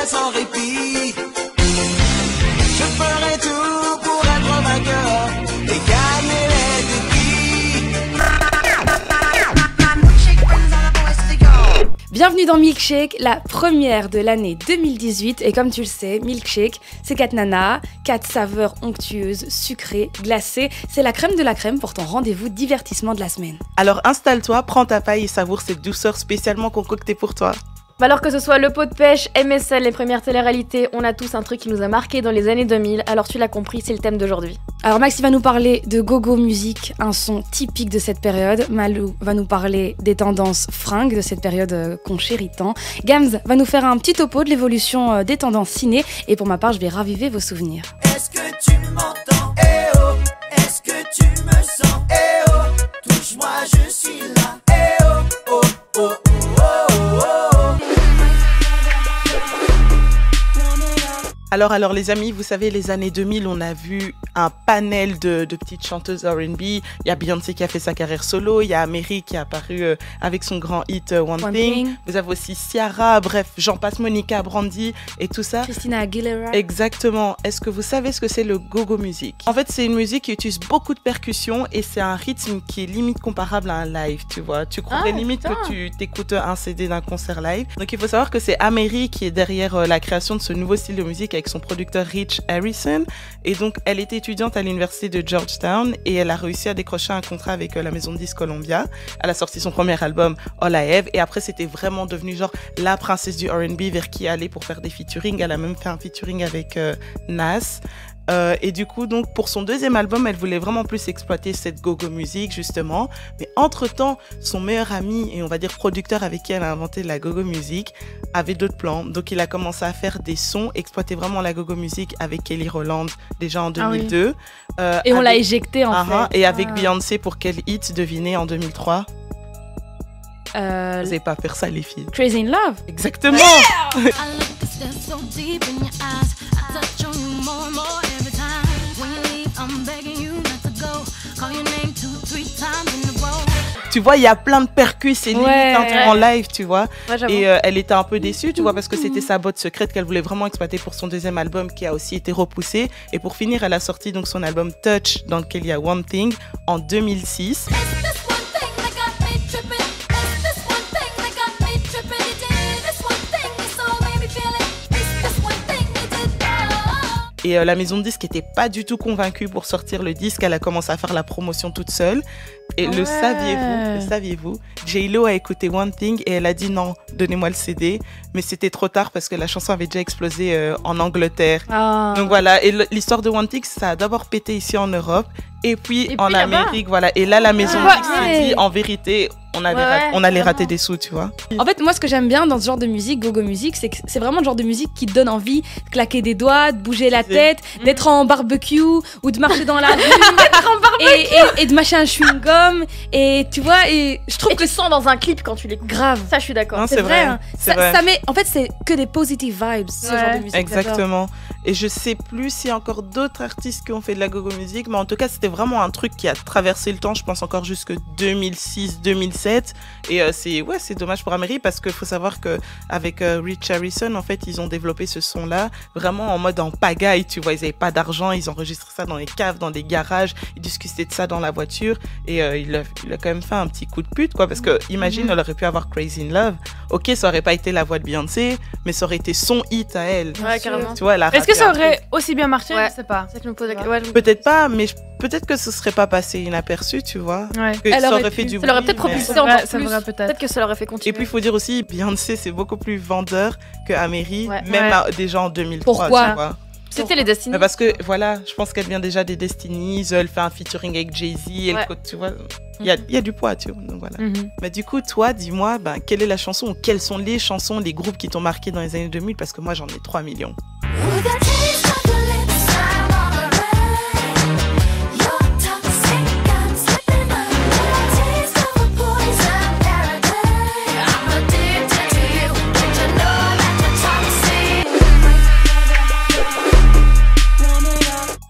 sans répit. Je ferai tout pour être vainqueur et gagner les défis. Bienvenue dans Milkshake, la première de l'année 2018. Et comme tu le sais, Milkshake, c'est 4 nanas, 4 saveurs onctueuses, sucrées, glacées. C'est la crème de la crème pour ton rendez-vous divertissement de la semaine. Alors installe-toi, prends ta paille et savoure cette douceur spécialement concoctée pour toi. Alors que ce soit le pot de pêche, MSL, les premières téléréalités, on a tous un truc qui nous a marqué dans les années 2000. Alors tu l'as compris, c'est le thème d'aujourd'hui. Alors Maxi va nous parler de Go-Go Music, un son typique de cette période. Malou va nous parler des tendances fringues de cette période qu'on chérit tant. Gams va nous faire un petit topo de l'évolution des tendances ciné. Et pour ma part, je vais raviver vos souvenirs. Est-ce que tu m'entends? Eh oh, est-ce que tu me sens? Eh oh, touche-moi, je suis là. Eh oh, oh, oh, oh, oh, oh, oh. Alors les amis, vous savez, les années 2000, on a vu un panel de petites chanteuses R&B. Il y a Beyoncé qui a fait sa carrière solo, il y a Mary qui est apparue avec son grand hit One Thing. Vous avez aussi Ciara, bref, j'en passe, Monica, Brandy et tout ça. Christina Aguilera. Exactement. Est-ce que vous savez ce que c'est le Go-Go Music? En fait, c'est une musique qui utilise beaucoup de percussions et c'est un rythme qui est limite comparable à un live, tu vois. Tu croirais limite que tu t'écoutes un CD d'un concert live. Donc il faut savoir que c'est Mary qui est derrière la création de ce nouveau style de musique avec son producteur Rich Harrison. Et donc, elle était étudiante à l'université de Georgetown et elle a réussi à décrocher un contrat avec la maison de disques Columbia. Elle a sorti son premier album, All I Have. Et après, c'était vraiment devenu genre la princesse du R&B vers qui aller pour faire des featuring. Elle a même fait un featuring avec Nas. Et du coup, donc, pour son deuxième album, elle voulait vraiment plus exploiter cette go-go music, justement. Mais entre-temps, son meilleur ami et on va dire producteur avec qui elle a inventé la go-go music avait d'autres plans. Donc, il a commencé à faire des sons, exploiter vraiment la go-go music avec Kelly Rowland, déjà en 2002. Et on l'a éjecté en fait. Et avec Beyoncé pour quel hit, devinez, en 2003? Vous n'allez pas faire ça, les filles. Crazy in Love. Exactement. Tu vois, il y a plein de percus et limites en live, tu vois. Ouais, et elle était un peu déçue, tu vois, parce que c'était sa botte secrète qu'elle voulait vraiment exploiter pour son deuxième album qui a aussi été repoussé. Et pour finir, elle a sorti donc son album Touch, dans lequel il y a One Thing, en 2006. Et la maison de disques n'était pas du tout convaincue pour sortir le disque. Elle a commencé à faire la promotion toute seule. Et le saviez-vous, J-Lo a écouté One Thing et elle a dit non, donnez-moi le CD. Mais c'était trop tard parce que la chanson avait déjà explosé en Angleterre. Donc voilà, et l'histoire de One Thing, ça a d'abord pété ici en Europe. Et puis en Amérique, voilà. Et là, la maison de disques s'est dit, en vérité, on allait rater des sous, tu vois. En fait, moi, ce que j'aime bien dans ce genre de musique, Go-Go Music, c'est que c'est vraiment le genre de musique qui te donne envie de claquer des doigts, de bouger la tête, d'être en barbecue ou de marcher dans la rue et de mâcher un chewing-gum. Et tu vois, et je trouve que tu sens dans un clip quand tu l'écoutes. Grave. Ça, je suis d'accord. C'est vrai. Hein. Ça met, en fait, c'est que des positive vibes, ce genre de musique. Exactement. Et je sais plus s'il y a encore d'autres artistes qui ont fait de la Go-Go Music, mais en tout cas, c'était vraiment un truc qui a traversé le temps, je pense encore jusque 2006-2007. Et c'est dommage pour Mary parce qu'il faut savoir qu'avec Rich Harrison, en fait, ils ont développé ce son-là vraiment en mode en pagaille, tu vois. Ils n'avaient pas d'argent, ils enregistraient ça dans les caves, dans des garages, ils discutaient de ça dans la voiture. Et il a quand même fait un petit coup de pute, quoi, parce que imagine, elle aurait pu avoir Crazy in Love. Ok, ça aurait pas été la voix de Beyoncé, mais ça aurait été son hit à elle. Ouais, carrément. Tu vois, est-ce que ça aurait aussi bien marché? Je sais pas. C'est que je me pose la question. Peut-être pas, mais peut-être que ce serait pas passé inaperçu, tu vois. Que ça aurait fait du bruit. Ça l'aurait peut-être propulsé encore plus. Peut-être que ça l'aurait fait continuer. Et puis il faut dire aussi, Beyoncé c'est beaucoup plus vendeur que Mary, même déjà en 2003. Pourquoi? Tu vois. C'était les Destiny. Parce que voilà, je pense qu'elle vient déjà des Destinies, elle fait un featuring avec Jay-Z, tu vois. Il y a du poids, tu vois. Donc voilà. Mais du coup, toi, dis-moi, quelle est la chanson ou quelles sont les chansons, les groupes qui t'ont marqué dans les années 2000? Parce que moi, j'en ai 3 millions.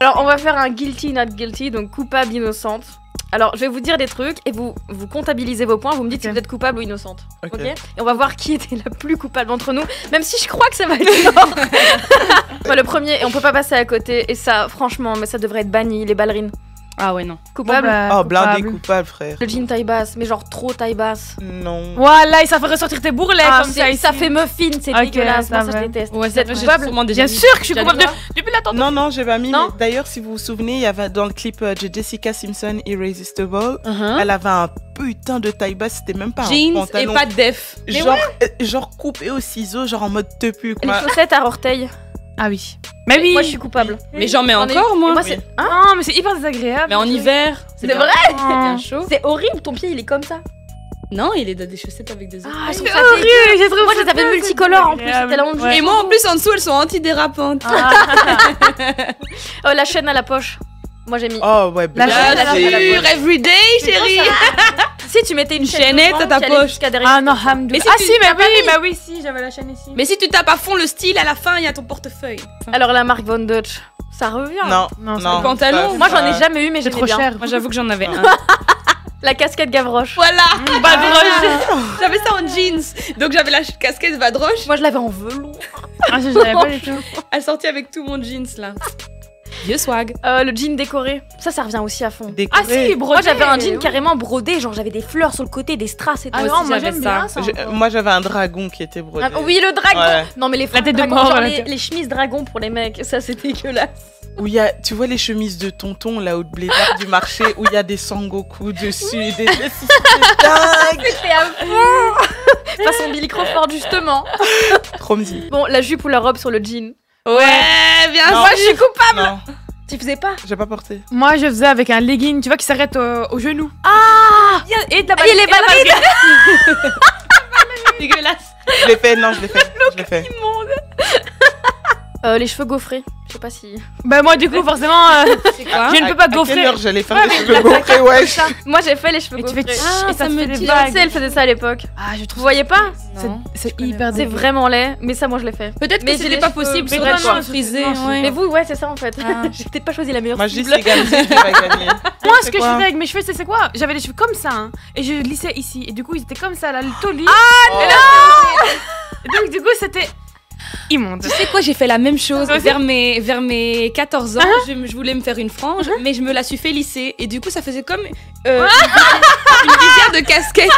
Alors, on va faire un guilty, not guilty, donc coupable, innocente. Alors, je vais vous dire des trucs et vous comptabilisez vos points. Vous me dites si vous êtes coupable ou innocente. Ok. Et on va voir qui était la plus coupable d'entre nous. Même si je crois que ça va être mort. Moi, le premier, et on peut pas passer à côté. Et ça, franchement, mais ça devrait être banni, les ballerines. Ah ouais, non. Coupable. Oh, blindé coupable, frère. Le jean taille basse, mais genre trop taille basse. Non. Voilà, ça fait ressortir tes bourrelets comme ça. Ça fait muffin, c'est dégueulasse. Moi, ça je déteste. Ouais, Vous êtes j'ai coupable. sûrement déjà Bien vu. sûr que je suis Tu as coupable dit quoi depuis la tente. Non, j'ai pas mis. Non. Mais d'ailleurs, si vous vous souvenez, il y avait dans le clip de Jessica Simpson, Irresistible, Uh-huh. elle avait un putain de taille basse, c'était même pas un Jeans et pantalon. pas de def. Genre coupé au ciseau, genre en mode tepu. Les chaussettes à orteil. Ah oui. Mais oui. Moi, je suis coupable. Mais j'en mets J'en ai- encore, moi. Et moi, c'est. Hein Non, mais c'est hyper désagréable. Mais en hiver, C'est bien- vrai c'est bien chaud. C'est horrible, ton pied, il est comme ça. Non, il est dans des chaussettes avec des Ah, je C'est trouve ça horrible, dégueu. j'ai trouvé Moi, je les avais multicolores en plus. C'était la honte du Et moi, en plus, en dessous, elles sont antidérapantes. Oh, la chaîne à la poche. Moi, j'ai mis. Oh ouais, La bien chaîne à la sûr. poche. everyday, chérie. Si tu mettais une chaînette devant à ta qui allait poche. jusqu'à derrière. Ah non, Hamdou. Mais si Ah tu- si, mais t'as pas oui, mis. bah oui, si, j'avais la chaîne ici. Mais si tu tapes à fond le style, à la fin, il y a ton portefeuille. Alors, la marque Von Dutch, ça revient. Non, Non, c'est non. le pantalon. ça, Moi, j'en ai ça- jamais eu, mais C'est j'aimais trop bien. cher. Moi, j'avoue que j'en avais un. La casquette Gavroche. Voilà. Badroche. J'avais ça en jeans. Donc, j'avais la casquette Vadroche. Moi, je l'avais en velours. Ah, je l'avais pas du tout. Elle sortit avec tout mon jeans, là. Vieux swag. Le jean décoré. Ça revient aussi à fond. Ah Décoré. si, brodé. Moi, j'avais un jean oui. carrément brodé. Genre, j'avais des fleurs sur le côté, des strass et tout. Ah Moi non, aussi, moi j'avais j'aime ça. bien ça. Moi j'avais un dragon qui était brodé. Ah, oui, le dragon. Ouais. Non, mais les fringues tête de dragon, mort, genre la les, tête. les chemises dragon pour les mecs, ça c'est dégueulasse. Où il y a, tu vois les chemises de tonton là, au blédard du marché, où il y a des Sangoku dessus, et des c'est dingue. C'était à fond. Façon Billy Crawford justement. Trop me dit. Bon, la jupe ou la robe sur le jean. Ouais, bien Non. sûr, je suis coupable. Non, Tu faisais pas? j'ai pas porté. Moi, je faisais avec un legging, tu vois, qui s'arrête au genou. Ah. Et de la Il y a les ballerines. Dégueulasse. Je l'ai fait, non, je l'ai fait. Je l'ai fait. Les cheveux gaufrés. Je sais pas si. Bah moi, du coup, forcément, C'est quoi je ne peux pas te À quelle gaufrer. heure j'allais faire Ouais, des mais cheveux gaufrés, ouais. Moi j'ai fait les cheveux Et tu fais gaufrés. tch, et ça ça te me fait des dit- vagues. Beyoncé, elle faisait ça à l'époque. Ah, je Vous trouve voyez pas? Non. c'est hyper C'est dégueu. vraiment laid, mais ça moi je l'ai fait. Peut-être Mais que j'ai c'était des pas cheveux possible sur vrais, les quoi. cheveux frisés. Non, ouais. Mais vous, ouais, c'est ça en fait. Ah. J'ai peut-être pas choisi la meilleure Moi, je dis cible. c'est Gamze qui va gagner. Moi, ce que je quoi faisais avec mes cheveux, c'est quoi? J'avais les cheveux comme ça, hein, et je lissais ici. Et du coup, ils étaient comme ça, là, le toli. Oh. Et donc, du coup, c'était immonde. Tu sais quoi, j'ai fait la même chose Toi aussi vers mes 14 ans. Je voulais me faire une frange, mais je me la suis fait lisser. Et du coup, ça faisait comme une visière de casquette.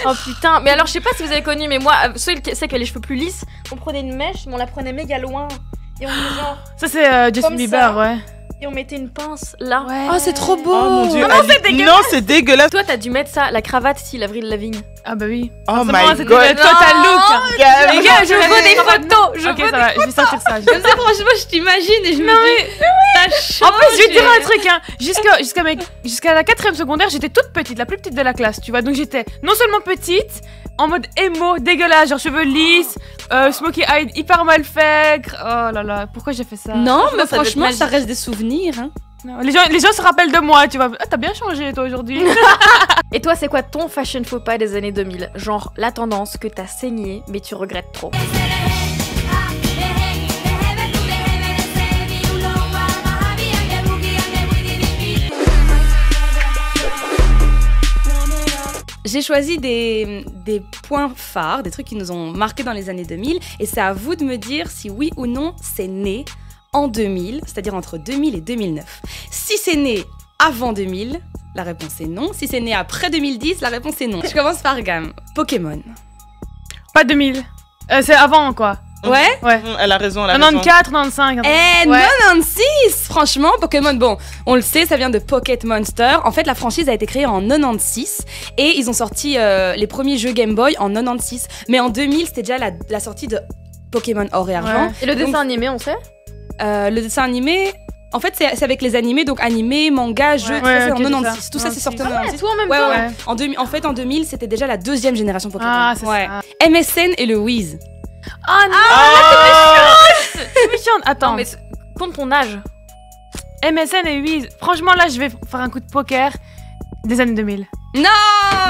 Oh putain, mais alors je sais pas si vous avez connu, mais moi, ceux qui savent que les cheveux plus lisses, on prenait une mèche, mais on la prenait méga loin. Et on faisait genre. Ça, c'est Justin Comme Bieber, ça. ouais. Et on mettait une pince là. Oh, c'est trop beau. Oh mon dieu. Non, Ali- c'est dégueulasse. Non, c'est dégueulasse. Toi, t'as dû mettre ça, la cravate style Avril Lavigne. Ah bah oui. Oh Forcément, my c'était god. le total look. Gab. Les gars, je veux des photos. Je Ok, veux ça va, je vais sortir ça. Comme ça, franchement, je t'imagine et je me dis, ça change. En plus, je vais te dire un truc, hein. Jusqu'à la 4ème secondaire, j'étais toute petite, la plus petite de la classe, tu vois. Donc j'étais non seulement petite, en mode émo, dégueulasse, genre cheveux lisses, smokey eye hyper mal fait. Oh là là, pourquoi j'ai fait ça? Non, mais ça doit être franchement, ça magique. reste des souvenirs. Hein. Non, les gens se rappellent de moi, tu vois. Ah, t'as bien changé toi aujourd'hui. Et toi, c'est quoi ton fashion faux pas des années 2000? Genre la tendance que t'as saigné, mais tu regrettes trop. J'ai choisi des points phares, des trucs qui nous ont marqués dans les années 2000, et c'est à vous de me dire si oui ou non c'est né en 2000, c'est-à-dire entre 2000 et 2009. Si c'est né avant 2000, la réponse est non. Si c'est né après 2010, la réponse est non. Je commence par gamme. Pokémon. Pas 2000. C'est avant quoi. Ouais. Ouais. Elle a raison, elle a raison. 94, 95. Eh, Ouais. 96. Franchement, Pokémon, bon, on le sait, ça vient de Pocket Monster. En fait, la franchise a été créée en 96 et ils ont sorti les premiers jeux Game Boy en 96. Mais en 2000, c'était déjà la sortie de Pokémon Or et Argent. Ouais. Et le dessin Donc- animé, on sait? Le dessin animé, en fait, c'est avec les animés, donc animé, manga, jeu, tout Ouais, ça, c'est ok, en c'est 96. ça. Tout ça, c'est sorti en Ah ouais, 96. tout en même Ouais, temps. ouais. En fait, en 2000, c'était déjà la deuxième génération Pokémon. Ah, c'est ouais. ça. MSN et le Wiz. Ah non, Oh. c'est méchant. Attends, Non, mais compte ton âge. MSN et Wiz. Franchement, là, je vais faire un coup de poker des années 2000. Non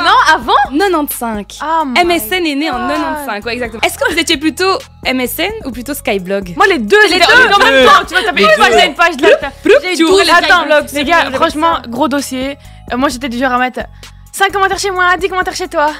Non, avant? 95. Ah, MSN est né en God. 95, ouais, exactement. Est-ce que vous étiez plutôt MSN ou plutôt Skyblog? Moi, les deux, Les j'étais deux. en même temps. Tu vois, t'avais Les une page deux. là, une page là. Tu J'ai ouvrais 12 les Attends, Skyblog, les gars, j'avais franchement, ça. gros dossier. moi j'étais du genre à mettre 5 commentaires chez moi, 10 commentaires chez toi.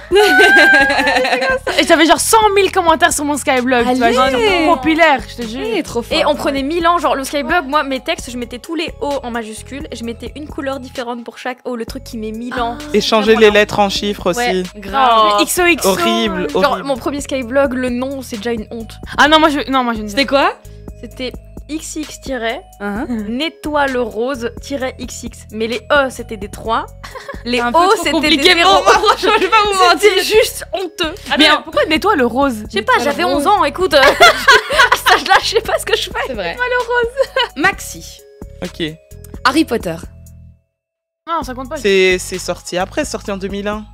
Et j'avais genre 100 000 commentaires sur mon Skyblog, tu vois, genre trop populaire, je te jure. Trop fort. Et on prenait 1000 ans, genre le Skyblog, moi mes textes, je mettais tous les O en majuscules et je mettais une couleur différente pour chaque O, le truc qui met 1000 ans. Et changer les lettres en chiffres aussi. Ouais. grave. Le XOXO. Horrible, Genre horrible. mon premier Skyblog, le nom c'est déjà une honte. Ah non, moi je ne C'était quoi? C'était XX- Hein? nettoie le rose-XX. Mais les E c'était des 3. Les Un peu O trop c'était compliqué des 0. pour moi, franchement, je vais pas vous mentir. C'était juste honteux. Mais pourquoi nettoie le rose? Je sais pas, j'avais 11 ans, écoute. À cet âge-là, je sais pas ce que je fais. C'est vrai. Malheureuse. Maxi. Ok. Harry Potter. Non, ça compte pas. C'est sorti après, c'est sorti en 2001.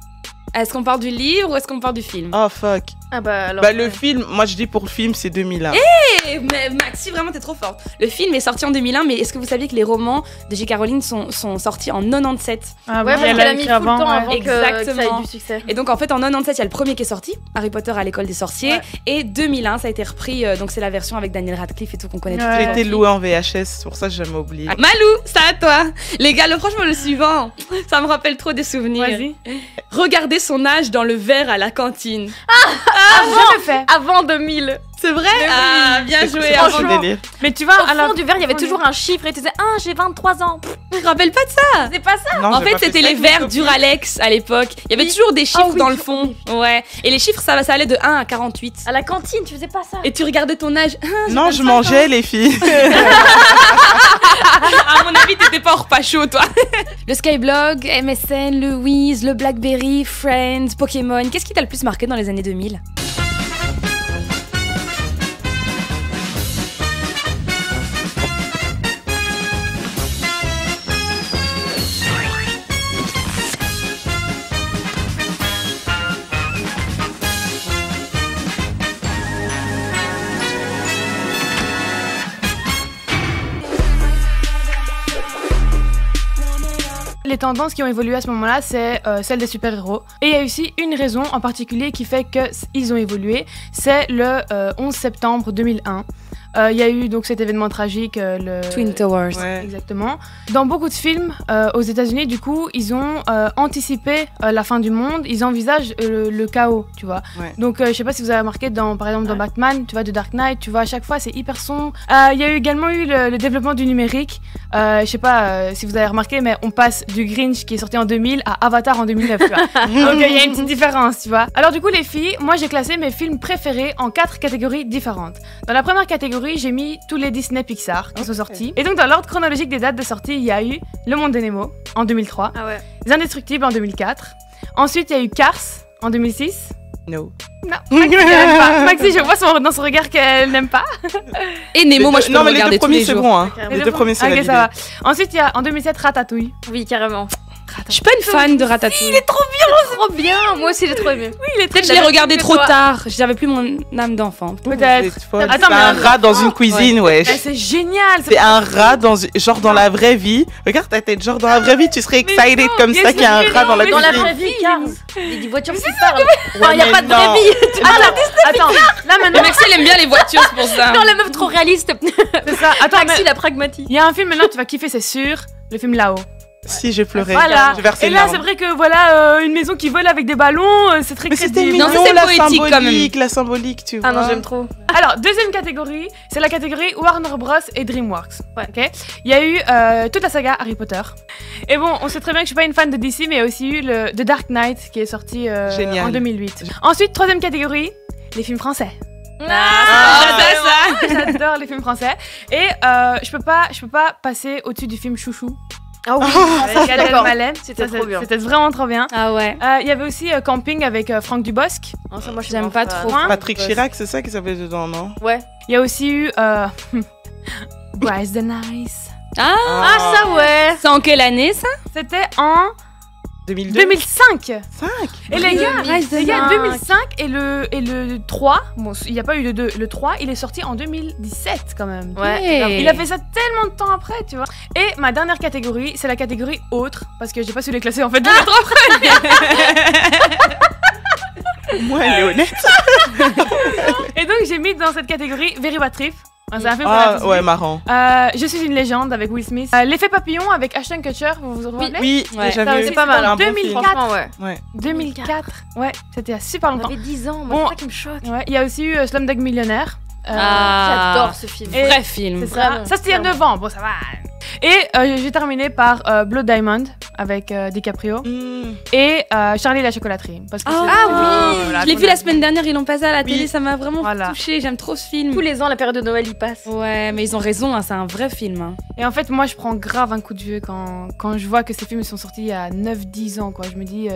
Est-ce qu'on part du livre ou est-ce qu'on part du film? Oh fuck. Ah bah alors. Bah le film, moi je dis pour le film, c'est 2001. Mais Maxi, vraiment, t'es trop forte. Le film est sorti en 2001, mais est-ce que vous saviez que les romans de J.K. Rowling sont sortis en 97? Ah, Ouais, bon, parce elle qu'elle a a mis écrit full temps avant ouais. que ça ait Exactement. du succès. Et donc en fait en 97 il y a le premier qui est sorti, Harry Potter à l'école des sorciers, Ouais. et 2001 ça a été repris, donc c'est la version avec Daniel Radcliffe et tout qu'on connaît tous Ouais. J'ai aujourd'hui. été loué en VHS, c'est pour ça que j'ai jamais oublié. Ah, Malou, c'est à toi. Les gars, franchement le suivant, ça me rappelle trop des souvenirs. Vas-y. Regardez son âge dans le verre à la cantine. Ah, j'ai jamais fait. Avant 2000. C'est vrai? Ah, bien joué. C'est Avant franchement délire. Mais tu vois, Au à la fond du verre, il y avait toujours un chiffre et tu disais ah j'ai 23 ans. Je me rappelle pas de ça. C'est pas ça. Non, En j'ai fait, pas c'était ça les avec mes verres copines. Duralex à l'époque. Il y avait Oui. toujours des chiffres Ah oui, dans le je- fond. Ouais. Et les chiffres, ça allait de 1 à 48. À la cantine, tu faisais pas ça. Et tu regardais ton âge. Non, je mangeais les filles. À mon avis, t'étais pas hors pas chaud, toi. Le Skyblog, MSN, le Wiz, le Blackberry, Friends, Pokémon. Qu'est-ce qui t'a le plus marqué dans les années 2000? Les tendances qui ont évolué à ce moment-là, c'est celle des super-héros. Et il y a aussi une raison en particulier qui fait qu'ils ont évolué, c'est le 11 septembre 2001. Il y a eu donc cet événement tragique, le Twin Towers. Ouais. Exactement. Dans beaucoup de films aux États-Unis, du coup, ils ont anticipé la fin du monde. Ils envisagent le chaos, tu vois. Ouais. Donc, je sais pas si vous avez remarqué, par exemple, dans Batman, tu vois, de Dark Knight, tu vois, à chaque fois, c'est hyper sombre. Il y a également eu le développement du numérique. Je sais pas si vous avez remarqué, mais on passe du Grinch qui est sorti en 2000 à Avatar en 2009, tu vois. Donc, il y a une petite différence, tu vois. Alors, du coup, les filles, moi, j'ai classé mes films préférés en 4 catégories différentes. Dans la première catégorie, j'ai mis tous les Disney Pixar qui sont sortis. Et donc, dans l'ordre chronologique des dates de sortie, il y a eu Le Monde de Nemo en 2003, Ah ouais. Les Indestructibles en 2004. Ensuite, il y a eu Cars en 2006. No. Non, Maxi, elle aime pas. Maxi, je vois dans son regard qu'elle n'aime pas. Et Nemo, moi, je peux Non, le mais les deux regarder tous premiers, les c'est jours. bon. Hein. Les Les deux premiers, c'est Ok, validé. ça va. Ensuite, il y a en 2007 Ratatouille. Oui, carrément. Je suis pas une fan de Ratatouille. Trop bien. Moi aussi, j'ai trop aimé. Oui, il est très Peut-être que je l'ai regardé que trop toi. tard. J'avais plus mon âme d'enfant. Peut-être. C'est folle. Attends, C'est un mais- rat dans une cuisine, wesh. C'est génial. C'est un rat genre dans la vraie vie. Regarde ta tête, genre dans la vraie vie, tu serais excited non, comme bien ça qu'il y a un sûr, rat dans la mais Dans la cuisine. vraie vie, Cars. Il y a des voitures qui parlent. Il n'y a mais pas de non. vraie vie. Attends, là Mais maintenant, Maxi, elle aime bien les voitures, c'est pour ça. Non, la meuf trop réaliste. c'est ça. Attends, Maxi, mais la pragmatique. il y a un film maintenant, tu vas kiffer, c'est sûr. Le film Là-haut. Si, j'ai pleuré. Voilà. J'ai versé Et une là, larme. c'est vrai que voilà, une maison qui vole avec des ballons, c'est très Mais c'était crédible. mignon, Non, ça, c'est la poétique, quand symbolique, la symbolique, tu vois. Ah non, j'aime trop. Alors, deuxième catégorie, c'est la catégorie Warner Bros et DreamWorks. Ouais. Ok. Il y a eu toute la saga Harry Potter. Et bon, on sait très bien que je suis pas une fan de DC, mais il y a aussi eu The Dark Knight qui est sorti Génial. en 2008. Ensuite, troisième catégorie, les films français. J'adore ça. J'adore les films français. Et je peux pas passer au-dessus du film Chouchou. Ah oui. Avec Gad d'accord. Elmaleh. C'était Ça, trop bien. C'était vraiment trop bien. Ah ouais. Il y avait aussi Camping avec Franck Dubosc. Non, ça, moi, je suis J'aime vraiment pas fan. trop. Hein Patrick Chirac, c'est ça qui s'appelait dedans, non? Ouais. Il y a aussi eu Bryce the Nice. Ah, ça, ouais. C'est en quelle année ça? C'était en 2002. 2005. 5. Et les gars, 2005. 2005 et le 3, bon, il n'y a pas eu le 2, le 3, il est sorti en 2017 quand même. Ouais. Il a fait ça tellement de temps après, tu vois. Et ma dernière catégorie, c'est la catégorie autre, parce que j'ai pas su les classer en fait. Moi, elle est honnête. Et donc j'ai mis dans cette catégorie Very Bad Trip, C'est un film qu'on a tous vu. Ouais, marrant. Je suis une légende avec Will Smith. L'effet papillon avec Ashton Kutcher, vous vous rappelez? Oui, Ouais. déjà Ça vu. aussi, C'est pas mal. en Un bon 2004. Franchement, ouais. 2004. Ouais, c'était il y a super On longtemps. avait 10 ans, moi, Bon. c'est ça qui me choque. Ouais, il y a aussi eu Slumdog Millionnaire. J'adore ce film. Et- Vrai film. C'est ça. Vraiment, Ça, c'était il y a vraiment. 9 ans. Bon, ça va. Et j'ai terminé par Blood Diamond avec DiCaprio et Charlie et la chocolaterie. Parce que Je l'ai vu la semaine dernière, ils l'ont passé à la télé, ça m'a vraiment Voilà. touchée. J'aime trop ce film. Tous les ans, la période de Noël, il passe. Ouais, mais ils ont raison, hein, c'est un vrai film. Hein. Et en fait, moi, je prends grave un coup de vieux quand je vois que ces films sont sortis il y a 9-10 ans. Quoi. Je me dis,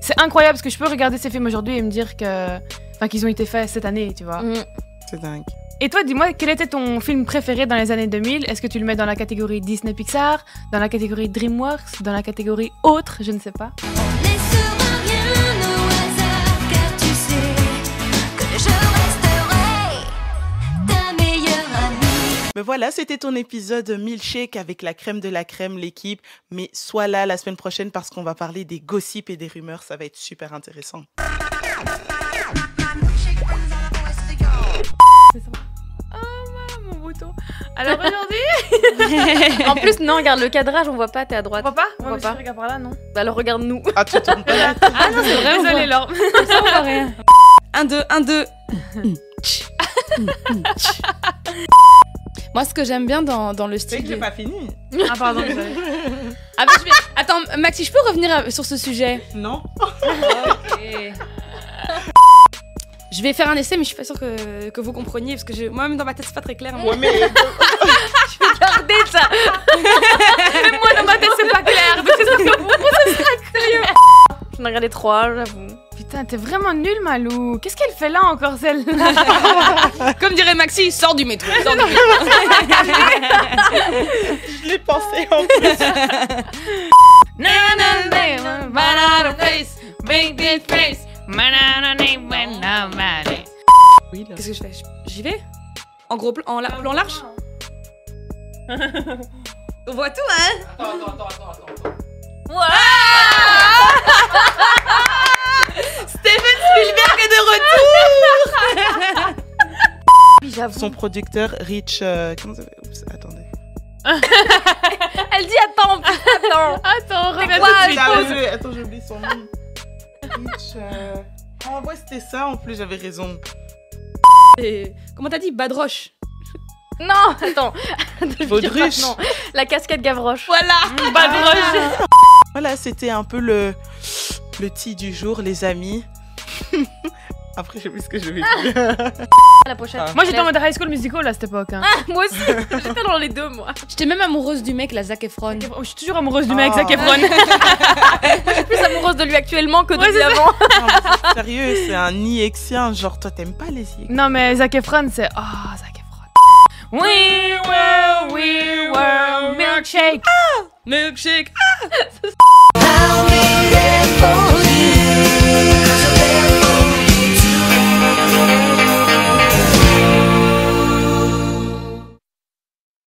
c'est incroyable parce que je peux regarder ces films aujourd'hui et me dire qu'ils ont été faits cette année, tu vois. C'est dingue. Et toi, dis-moi, quel était ton film préféré dans les années 2000? Est-ce que tu le mets dans la catégorie Disney Pixar, dans la catégorie DreamWorks, dans la catégorie autre? Je ne sais pas. Laisse-moi rien au hasard, car tu sais que je resterai ta meilleure amie. Mais voilà, c'était ton épisode Milkshake avec la crème de la crème, l'équipe. Mais sois là la semaine prochaine parce qu'on va parler des gossips et des rumeurs. Ça va être super intéressant. Mon bouton. Alors aujourd'hui, En plus, non, regarde le cadrage, on voit pas, t'es à on droite. voit pas? On Ouais, voit mais si pas. je regarde par là, non? Bah alors regarde-nous. Ah, tu tournes pas la Ah non, c'est vrai, Désolée, Laure. Ça, on voit rien. 1, 2, 1, 2. Moi, ce que j'aime bien dans le C'est que style. j'ai pas fini. Ah, pardon, désolée. Ah, mais je vais- Attends, Maxi, je peux revenir sur ce sujet? Non. Ok. Je vais faire un essai, mais je suis pas sûre que vous compreniez, parce que moi-même dans ma tête, c'est pas très clair. Ouais, mais Regardez ça. Même moi, dans ma tête, c'est pas clair. Donc, c'est sûr que vous, J'en ai regardé 3, j'avoue. putain, t'es vraiment nulle, Malou. Qu'est-ce qu'elle fait là encore, celle-là? Comme dirait Maxi, sors du métro. Sors du métro. je l'ai pensé en plus. Oui, là. Qu'est-ce que je fais? J'y vais? En gros plan, plan large? On voit tout, hein? Attends. Steven Spielberg est de retour! Oui, j'avoue. Son producteur, Rich. Comment ça s'appelle? Oups, attendez. Elle dit attends, attends. Attends, regarde quoi, tout de suite. Attends, j'ai oublié son nom. Rich. Ah ouais, c'était ça en plus, j'avais raison. Comment t'as dit? Badroche. Non, attends. Baudruche. Non, la casquette Gavroche. Voilà! Badroche. Voilà, c'était un peu le tea du jour, les amis. Après, je sais plus ce que je vais dire. La prochaine. Ah. Moi, j'étais en mode High School Musical à cette époque. Hein. Moi aussi. J'étais dans les deux, moi. J'étais même amoureuse du mec, la Zac Efron. Je suis toujours amoureuse du mec, Oh. Zac Efron. Je suis plus amoureuse de lui actuellement que de Ouais, lui c'est ça. avant. Non, mais c'est sérieux, c'est un IXien. Genre, toi, t'aimes pas les IX. Non, mais Zac Efron, c'est. Oh, Zac Efron. We were milkshake. Milkshake! I'll be there for you.